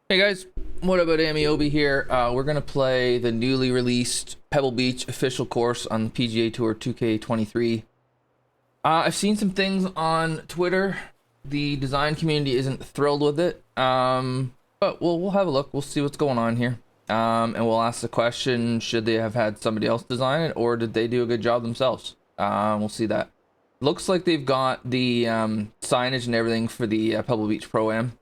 Hey guys, what about Ameobi here? We're gonna play the newly released Pebble Beach official course on the PGA Tour 2K23. I've seen some things on Twitter. The design community isn't thrilled with it, but we'll have a look. We'll see what's going on here, and we'll ask the question: should they have had somebody else design it, or did they do a good job themselves? We'll see that. Looks like they've got the signage and everything for the Pebble Beach Pro-Am.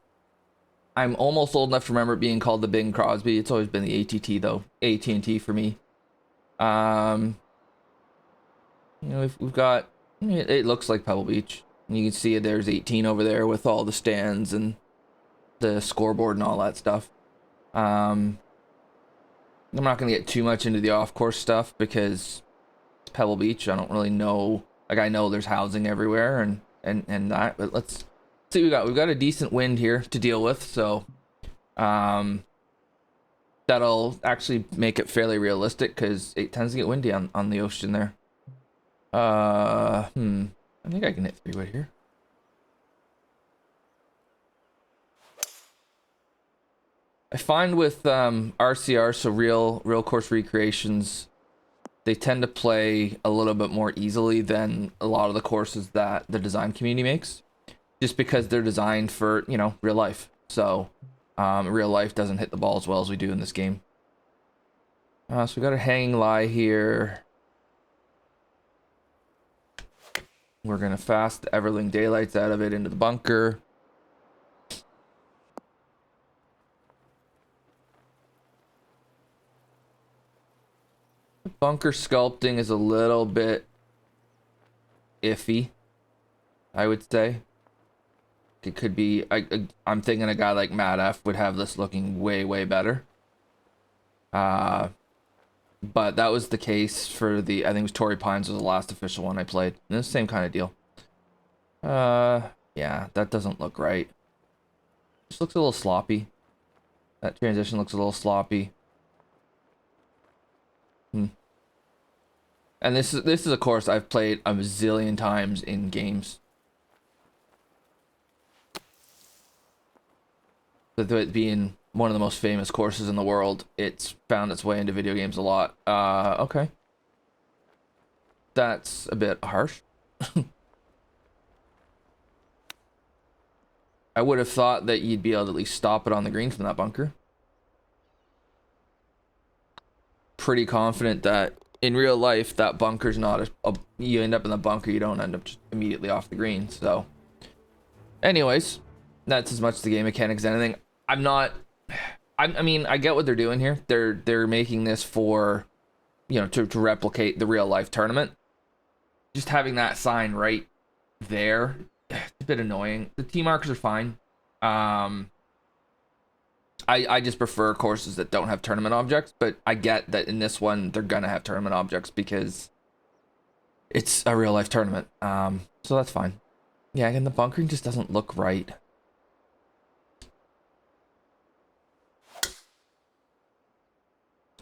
I'm almost old enough to remember it being called the Bing Crosby. It's always been the ATT though. AT&T for me. We've got, it looks like Pebble Beach. And you can see there's 18 over there with all the stands and the scoreboard and all that stuff. I'm not going to get too much into the off-course stuff because it's Pebble Beach. I don't really know. Like, I know there's housing everywhere and that, but let's see what we got. We've got a decent wind here to deal with, so that'll actually make it fairly realistic because it tends to get windy on the ocean there. I think I can hit 3-wood here. I find with RCR, so real course recreations, they tend to play a little bit more easily than a lot of the courses that the design community makes, just because they're designed for, real life. So real life doesn't hit the ball as well as we do in this game. So we got a hanging lie here. We're gonna fast the Everling daylights out of it into the bunker. The bunker sculpting is a little bit iffy, I would say. It could be, I'm thinking a guy like Matt F would have this looking way better. But that was the case for I think it was Torrey Pines was the last official one I played. And it's the same kind of deal. Yeah, that doesn't look right. Just looks a little sloppy. That transition looks a little sloppy. And this is a course I've played a zillion times in games. With it being one of the most famous courses in the world, it's found its way into video games a lot. Okay. That's a bit harsh. I would have thought that you'd be able to at least stop it on the green from that bunker. Pretty confident that in real life, that bunker's not you end up in the bunker, you don't end up just immediately off the green. So anyways, that's as much the game mechanics as anything. I mean, I get what they're doing here. They're making this for, to replicate the real life tournament. Just having that sign right there, it's a bit annoying. The tee markers are fine. I just prefer courses that don't have tournament objects, but I get that in this one they're gonna have tournament objects because it's a real life tournament. So that's fine. Yeah, again, the bunkering just doesn't look right.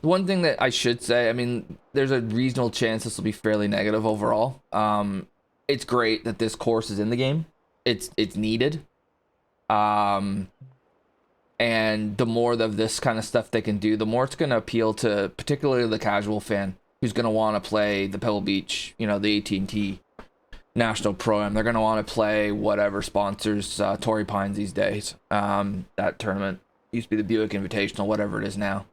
One thing that I should say, I mean, there's a reasonable chance this will be fairly negative overall. It's great that this course is in the game. It's needed. And the more of this kind of stuff they can do, the more it's going to appeal to particularly the casual fan who's going to want to play the Pebble Beach, the AT&T National Pro-Am. They're going to want to play whatever sponsors Torrey Pines these days. That tournament used to be the Buick Invitational, whatever it is now.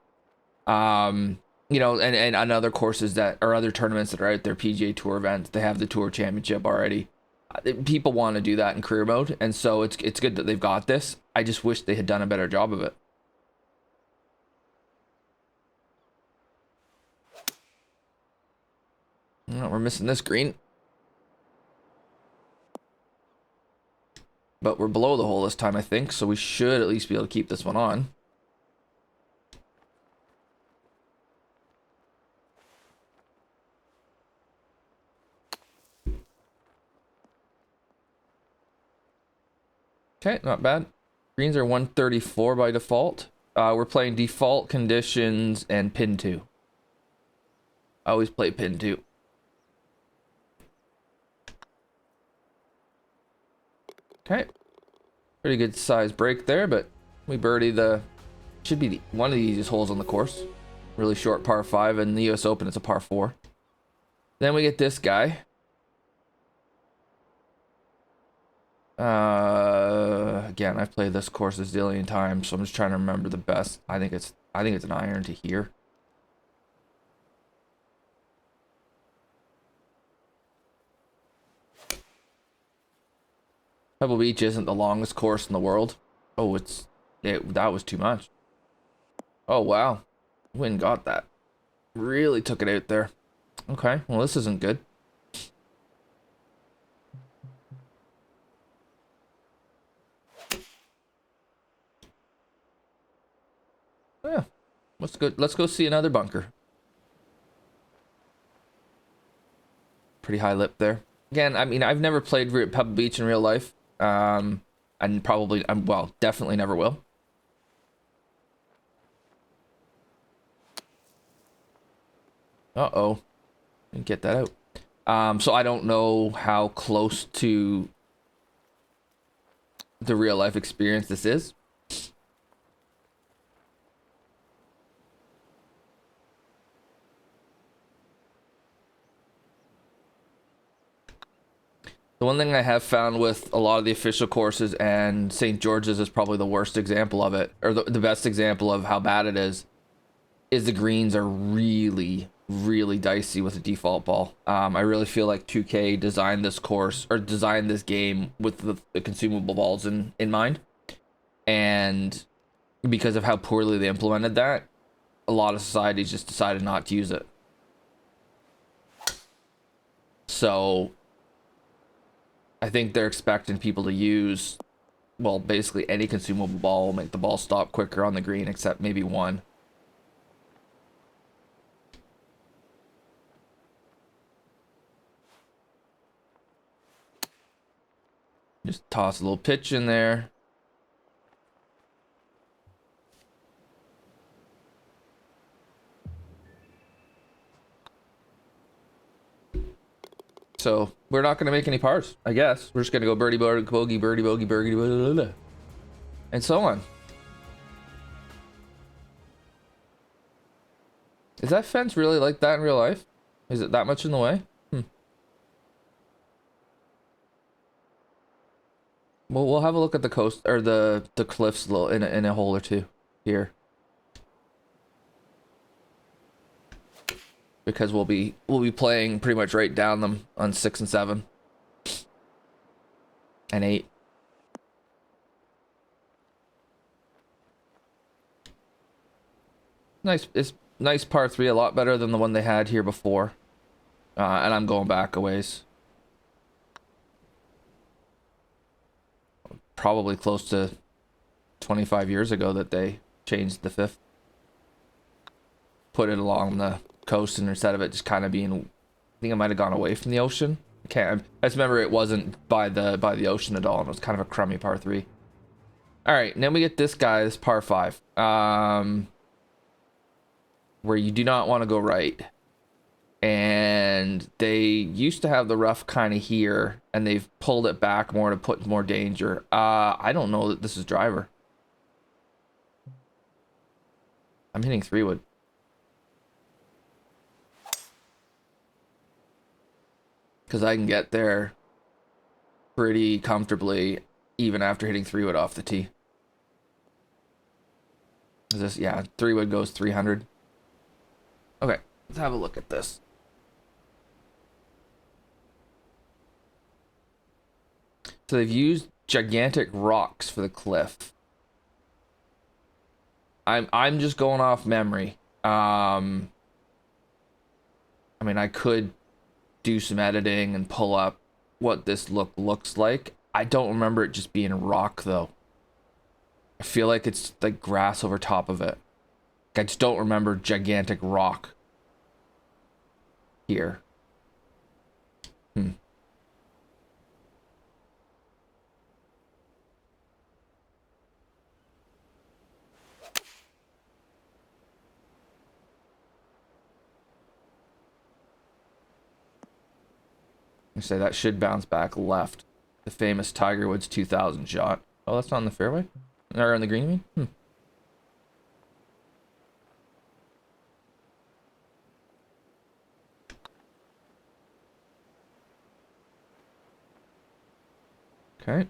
And other courses that or other tournaments that are out there, PGA Tour events, they have the Tour Championship already. People want to do that in career mode, and so it's good that they've got this. I just wish they had done a better job of it. Oh, we're missing this green, but we're below the hole this time, I think, so we should at least be able to keep this one on. Okay, not bad. Greens are 134 by default. We're playing default conditions and pin 2. I always play pin 2. Okay. Pretty good size break there, but we birdie the Should be one of the easiest holes on the course. Really short par 5, and the US Open it's a par 4. Then we get this guy. Again, I've played this course a zillion times, so I'm just trying to remember the best. I think it's an iron to here. Pebble Beach isn't the longest course in the world. Oh, that was too much. Oh wow, Wynn got that. Really took it out there. Okay, well this isn't good. Yeah, let's go see another bunker. Pretty high lip there. Again, I mean, I've never played Pebble Beach in real life. And probably, well, definitely never will. Uh-oh. Didn't get that out. So I don't know how close to the real life experience this is. The one thing I have found with a lot of the official courses, and St. George's is probably the worst example of it, or the best example of how bad it is the greens are really, really dicey with a default ball. I really feel like 2K designed this course, or designed this game with the consumable balls in mind. And because of how poorly they implemented that, a lot of societies just decided not to use it. So I think they're expecting people to use, well, basically any consumable ball will make the ball stop quicker on the green, except maybe one. Just toss a little pitch in there. So we're not going to make any pars, I guess. We're just going to go birdie, bogey, birdie, bogey, birdie, blah, blah, blah, and so on. Is that fence really like that in real life? Is it that much in the way? Well, we'll have a look at the coast, or the cliffs in a hole or two here, because we'll be playing pretty much right down them on 6 and 7 and 8. It's nice par 3, a lot better than the one they had here before. And I'm going back a ways. Probably close to 25 years ago that they changed the 5th. Put it along the coast, and instead of it just kind of being, I think it might have gone away from the ocean. I just remember it wasn't by the ocean at all, and it was kind of a crummy par 3. All right, and then we get this guy, this par 5, where you do not want to go right. And they used to have the rough kind of here, and they've pulled it back more to put more danger. I don't know that this is driver. I'm hitting 3-wood. Because I can get there pretty comfortably even after hitting 3-wood off the tee. Is this, yeah, 3-wood goes 300. Okay, let's have a look at this. So they've used gigantic rocks for the cliff. I'm just going off memory. I mean, I could do some editing and pull up what this looks like. I don't remember it just being rock though. I feel like it's like grass over top of it. I just don't remember gigantic rock here. I say that should bounce back left. The famous Tiger Woods 2000 shot. Oh, that's not in the fairway? Or on the green, you mean? Okay.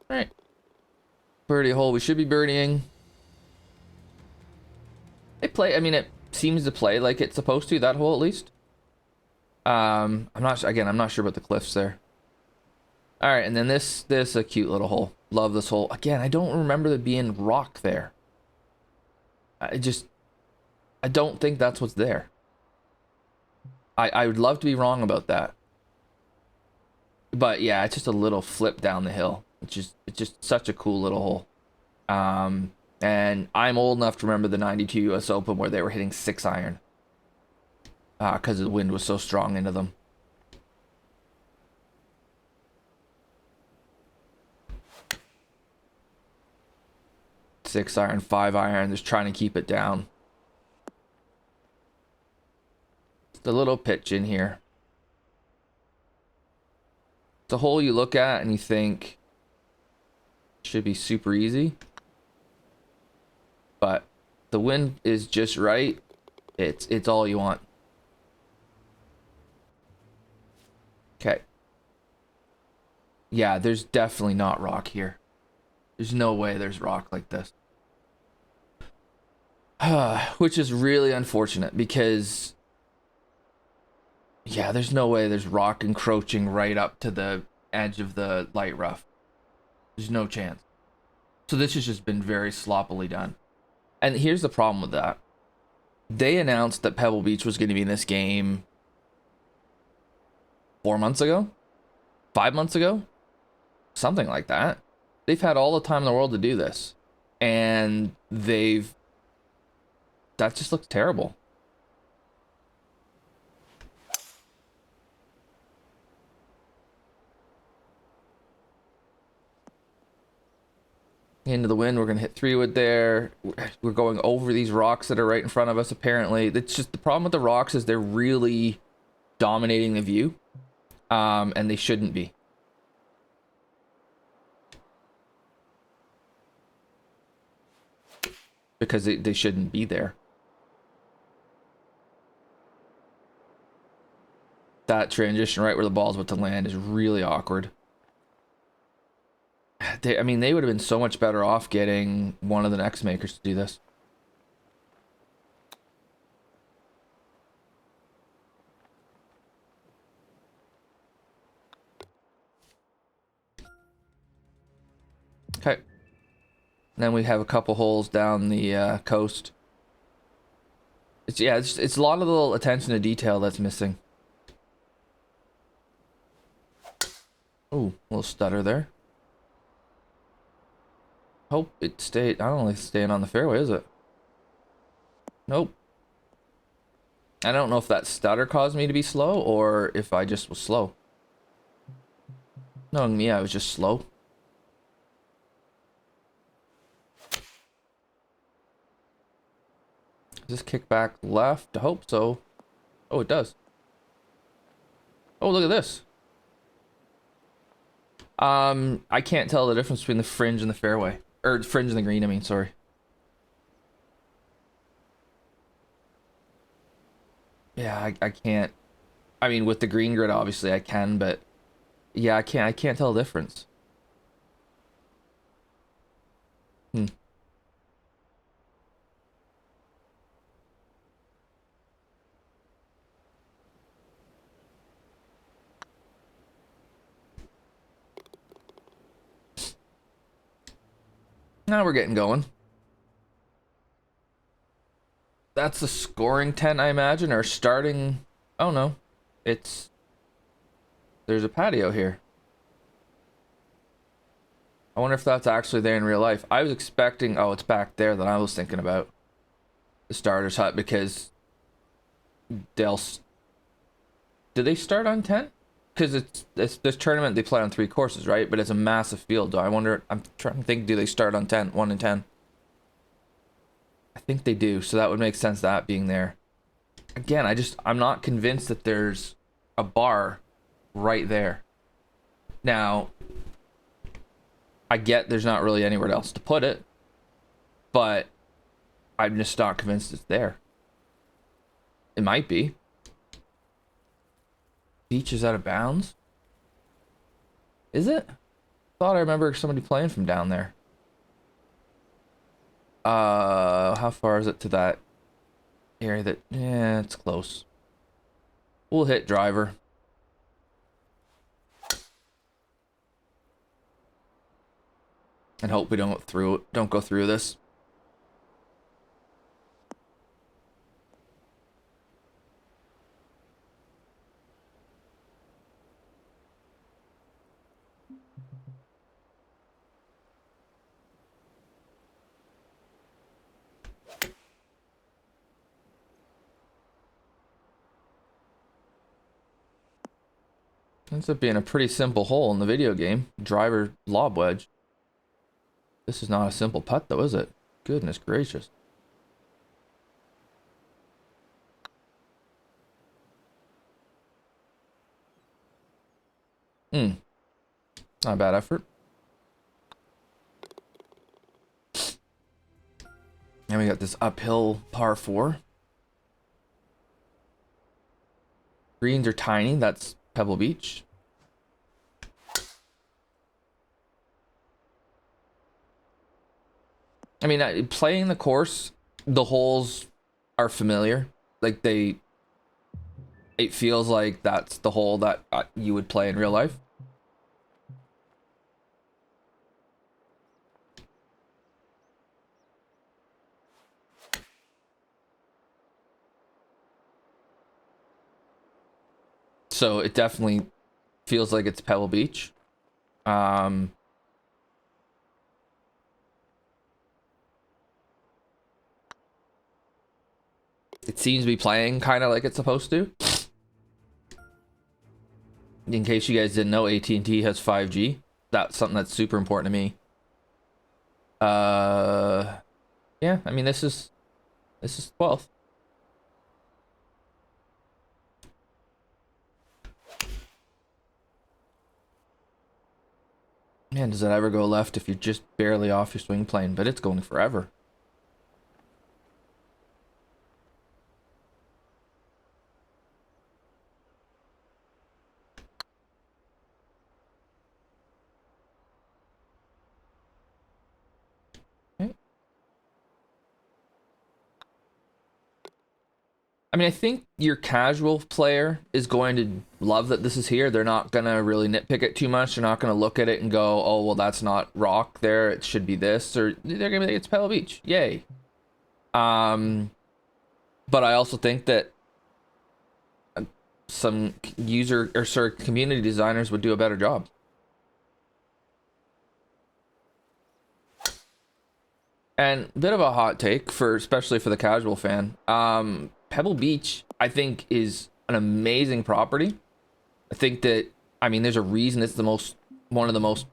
All right. Birdie hole. We should be birdieing. They play. I mean, it seems to play like it's supposed to. That hole, at least. I'm not. Again, I'm not sure about the cliffs there. All right, and then this a cute little hole. Love this hole. Again, I don't remember there being rock there. I don't think that's what's there. I would love to be wrong about that. But yeah, it's just a little flip down the hill. It's just such a cool little hole. And I'm old enough to remember the 92 US Open where they were hitting 6-iron. Because the wind was so strong into them. Six iron, 5-iron, just trying to keep it down. Just a little pitch in here. It's a hole you look at and you think should be super easy. But the wind is just right. It's all you want. Okay. Yeah, there's definitely not rock here. There's no way there's rock like this. Which is really unfortunate because, yeah, there's no way there's rock encroaching right up to the edge of the light rough. There's no chance. So this has just been very sloppily done. And here's the problem with that. They announced that Pebble Beach was going to be in this game 4 months ago? 5 months ago? Something like that. They've had all the time in the world to do this. And that just looks terrible. Into the wind, we're going to hit 3-wood there. We're going over these rocks that are right in front of us, apparently. It's just the problem with the rocks is they're really dominating the view. And they shouldn't be. Because they shouldn't be there. That transition right where the ball's about to land is really awkward. I mean, they would have been so much better off getting one of the next makers to do this. Okay. Then we have a couple holes down the coast. It's a lot of little attention to detail that's missing. Ooh, a little stutter there. Hope it stayed. I don't think it's staying on the fairway, is it? Nope. I don't know if that stutter caused me to be slow or if I just was slow. Knowing me, I was just slow. Does this kick back left? I hope so. Oh, it does. Oh, look at this. I can't tell the difference between the fringe and the fairway. Or fringe and the green, I mean, sorry. Yeah, I can't. I mean, with the green grid, obviously I can, but yeah, I can't tell the difference. Now we're getting going. That's the scoring tent, I imagine, or starting. Oh no, there's a patio here. I wonder if that's actually there in real life. I was expecting, oh, it's back there that I was thinking about. The starter's hut, because did they start on 10? Because it's this tournament they play on 3 courses, right? But it's a massive field. I wonder, I'm trying to think, do they start on 10, 1 and 10? I think they do, so that would make sense, that being there. Again, I'm not convinced that there's a bar right there. Now, I get there's not really anywhere else to put it, but I'm just not convinced it's there. It might be. Beach is out of bounds? Is it? Thought I remember somebody playing from down there. How far is it to that area that... Yeah, it's close. We'll hit driver. And hope we don't go through this. Ends up being a pretty simple hole in the video game. Driver lob wedge. This is not a simple putt though, is it? Goodness gracious. Not a bad effort. And we got this uphill par 4. Greens are tiny. That's Pebble Beach. I mean, playing the course, the holes are familiar. Like it feels like that's the hole that you would play in real life. So it definitely feels like it's Pebble Beach. It seems to be playing kind of like it's supposed to. In case you guys didn't know, at&t has 5G. That's something that's super important to me. Yeah, I mean this is 12th. Man, does that ever go left if you're just barely off your swing plane? But it's going forever. Okay. I mean, I think your casual player is going to love that this is here. They're not going to really nitpick it too much. They're not going to look at it and go, oh, well, that's not rock there. It should be this. Or they're going to be like, it's Pebble Beach. Yay. But I also think that some community designers would do a better job. And a bit of a hot take especially for the casual fan. Pebble Beach, I think, is an amazing property. I think that, I mean, there's a reason it's one of the most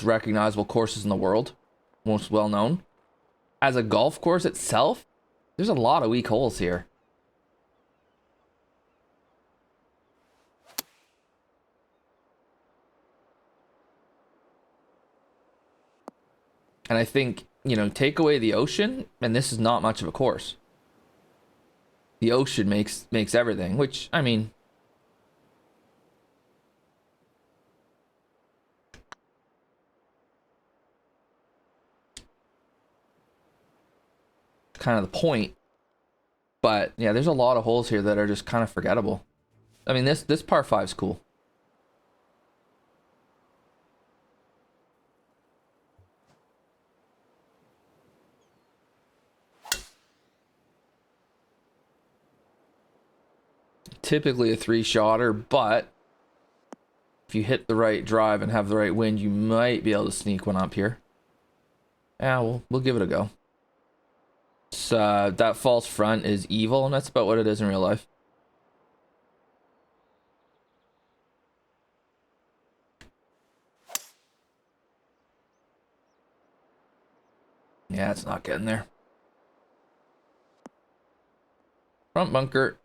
recognizable courses in the world, most well known. As a golf course itself, there's a lot of weak holes here. And I think, take away the ocean, and this is not much of a course. The ocean makes everything, which, I mean, kind of the point. But yeah, there's a lot of holes here that are just kind of forgettable. I mean, this par 5 is cool. Typically a 3-shotter, but if you hit the right drive and have the right wind, you might be able to sneak one up here. Yeah, we'll give it a go. So that false front is evil, and that's about what it is in real life. Yeah, it's not getting there. Front bunker,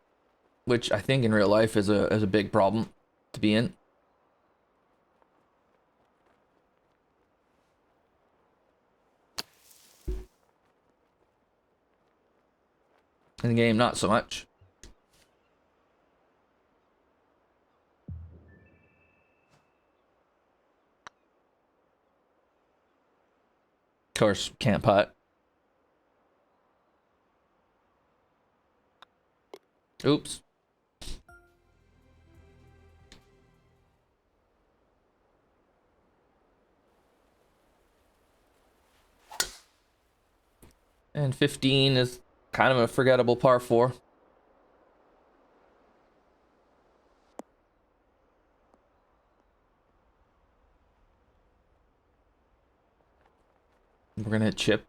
which I think in real life is a big problem to be in. In the game, not so much. Of course, can't putt. Oops. And 15 is kind of a forgettable par 4. We're gonna hit chip.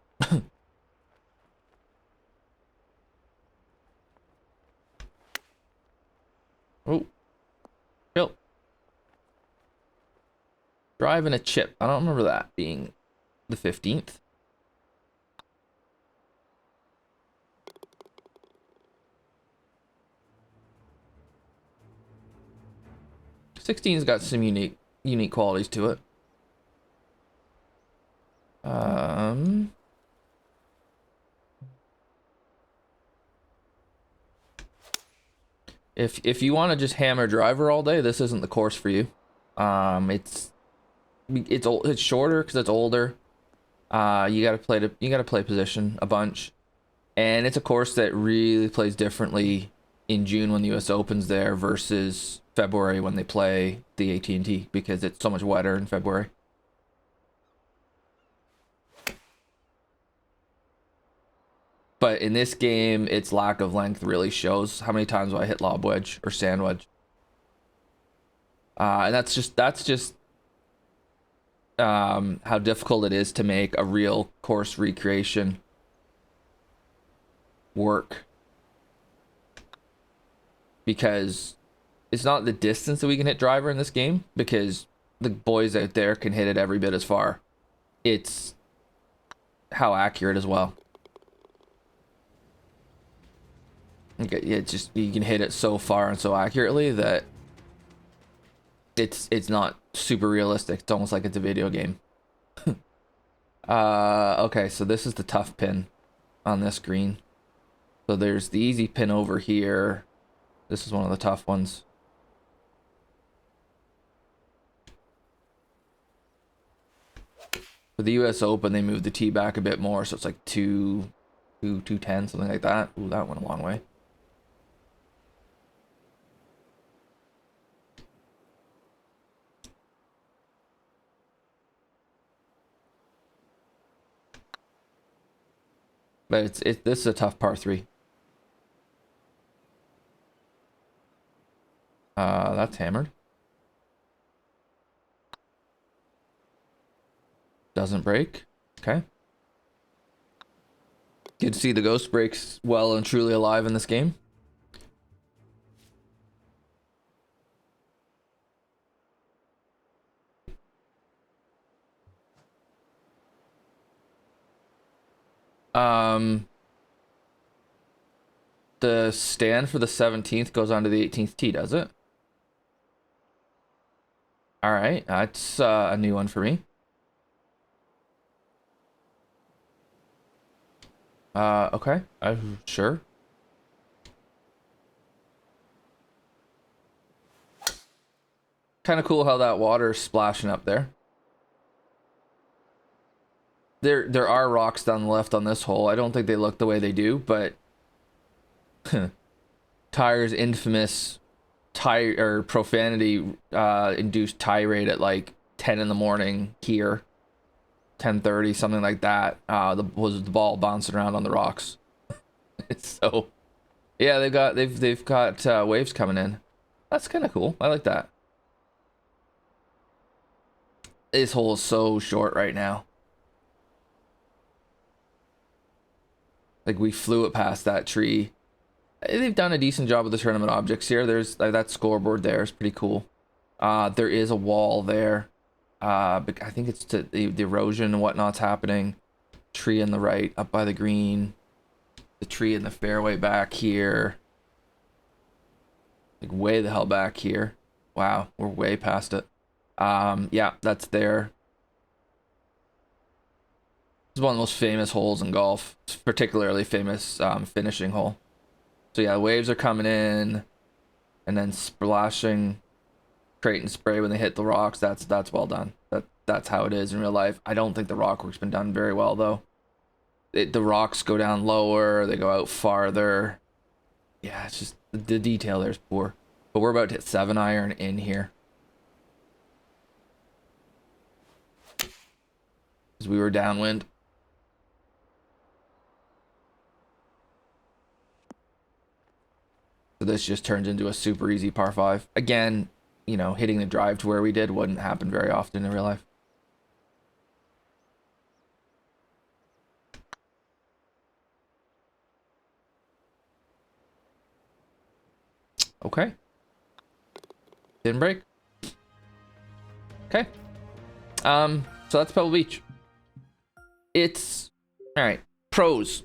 Oh, chill. Drive and a chip. I don't remember that being the 15th. Sixteen's got some unique qualities to it. If you want to just hammer driver all day, this isn't the course for you. It's shorter because it's older. You gotta play position a bunch, and it's a course that really plays differently in June when the U.S. Open's there versus February when they play the at&t, because it's so much wetter in February. But in this game, its lack of length really shows. How many times do I hit lob wedge or sand wedge? And that's just how difficult it is to make a real course recreation work, because it's not the distance that we can hit driver in this game, because the boys out there can hit it every bit as far. It's how accurate as well. Okay, yeah, it's just you can hit it so far and so accurately that it's not super realistic. It's almost like it's a video game. Okay, so this is the tough pin on this green. So there's the easy pin over here. This is one of the tough ones. For the US Open, they moved the tee back a bit more, so it's like 210, something like that. Ooh, that went a long way. But this is a tough par 3. That's hammered. Doesn't break. Okay. Good to see the ghost breaks well and truly alive in this game. The stand for the 17th goes onto the 18th tee, does it? All right, that's a new one for me. Okay, sure. Kind of cool how that water is splashing up there. There are rocks down the left on this hole. I don't think they look the way they do, but Tyre's infamous profanity induced tirade at like 10 in the morning here, 10:30, something like that. Was the ball bouncing around on the rocks. It's so, yeah, they've got waves coming in. That's kind of cool. I like that. This hole is so short right now. Like, we flew it past that tree. They've done a decent job with the tournament objects here. There's that scoreboard there is pretty cool. There is a wall there. But I think it's to the erosion and whatnot's happening. Tree on the right, up by the green. The tree in the fairway back here. Like, way the hell back here. Wow, we're way past it. Yeah, that's there. It's one of the most famous holes in golf. It's particularly famous finishing hole. So yeah, waves are coming in and then splashing, creating spray when they hit the rocks. That's well done. That's how it is in real life. I don't think the rock work's been done very well though. The rocks go down lower, they go out farther. Yeah, it's just the detail there's poor. But we're about to hit 7-iron in here. Because we were downwind. So this just turns into a super easy par 5. Again, you know, hitting the drive to where we did wouldn't happen very often in real life. Okay. Didn't break. Okay. So that's Pebble Beach. It's all right. Pros.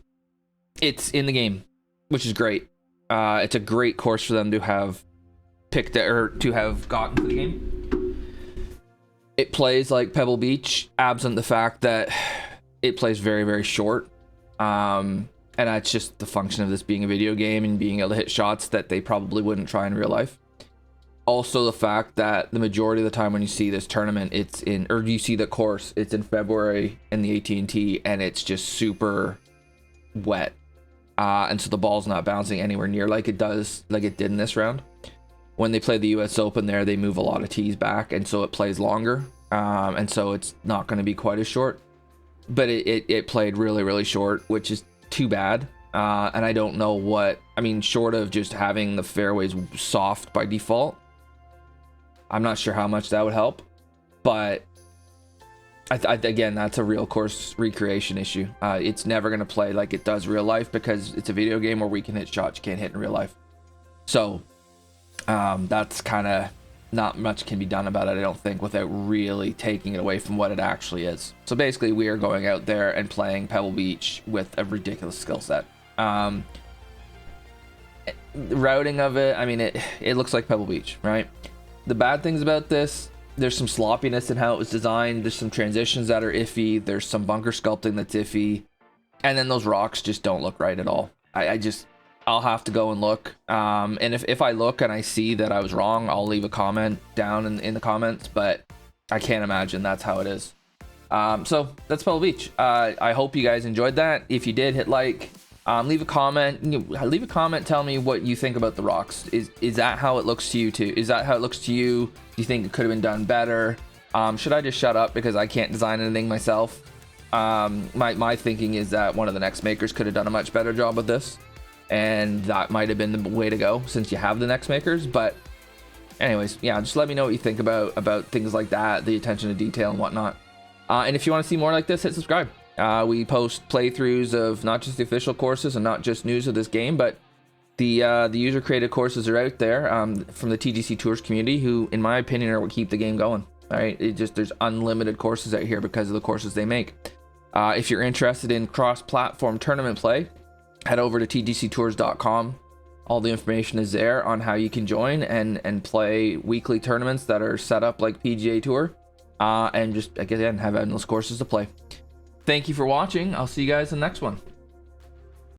It's in the game, which is great. It's a great course for them to have picked or to have gotten to the game. It plays like Pebble Beach, absent the fact that it plays very, very short. And that's just the function of this being a video game and being able to hit shots that they probably wouldn't try in real life. Also, the fact that the majority of the time when you see this tournament, it's in, or you see the course, it's in February in the at&t, and it's just super wet. And so the ball's not bouncing anywhere near like it did in this round. When they play the US Open there, they move a lot of tees back, and so it plays longer. And so it's not going to be quite as short. But it played really, really short, which is too bad. And I don't know what, I mean, short of just having the fairways soft by default, I'm not sure how much that would help. But again, that's a real course recreation issue. It's never going to play like it does real life because it's a video game where we can hit shots you can't hit in real life. So that's kind of, not much can be done about it, I don't think, without really taking it away from what it actually is. So basically, we are going out there and playing Pebble Beach with a ridiculous skill set. The routing of it, I mean, it looks like Pebble Beach, right? The bad things about this, there's some sloppiness in how it was designed. There's some transitions that are iffy. There's some bunker sculpting that's iffy. And then those rocks just don't look right at all. I'll have to go and look. And if I look and I see that I was wrong, I'll leave a comment down in the comments, but I can't imagine that's how it is. So that's Pebble Beach. I hope you guys enjoyed that. If you did, hit like, leave a comment, tell me what you think about the rocks. Is that how it looks to you too? Is that how it looks to you? Do you think it could have been done better? Should I just shut up because I can't design anything myself? My thinking is that one of the next makers could have done a much better job with this. And that might have been the way to go since you have the next makers. But anyways, yeah, just let me know what you think about things like that, the attention to detail and whatnot. And if you want to see more like this, hit subscribe. We post playthroughs of not just the official courses and not just news of this game, but the user created courses are out there from the TGCTours community, who in my opinion are what keep the game going. All right, there's unlimited courses out here because of the courses they make. If you're interested in cross-platform tournament play, head over to tgctours.com. All the information is there on how you can join and play weekly tournaments that are set up like PGA Tour, and just again have endless courses to play. Thank you for watching. I'll see you guys in the next one.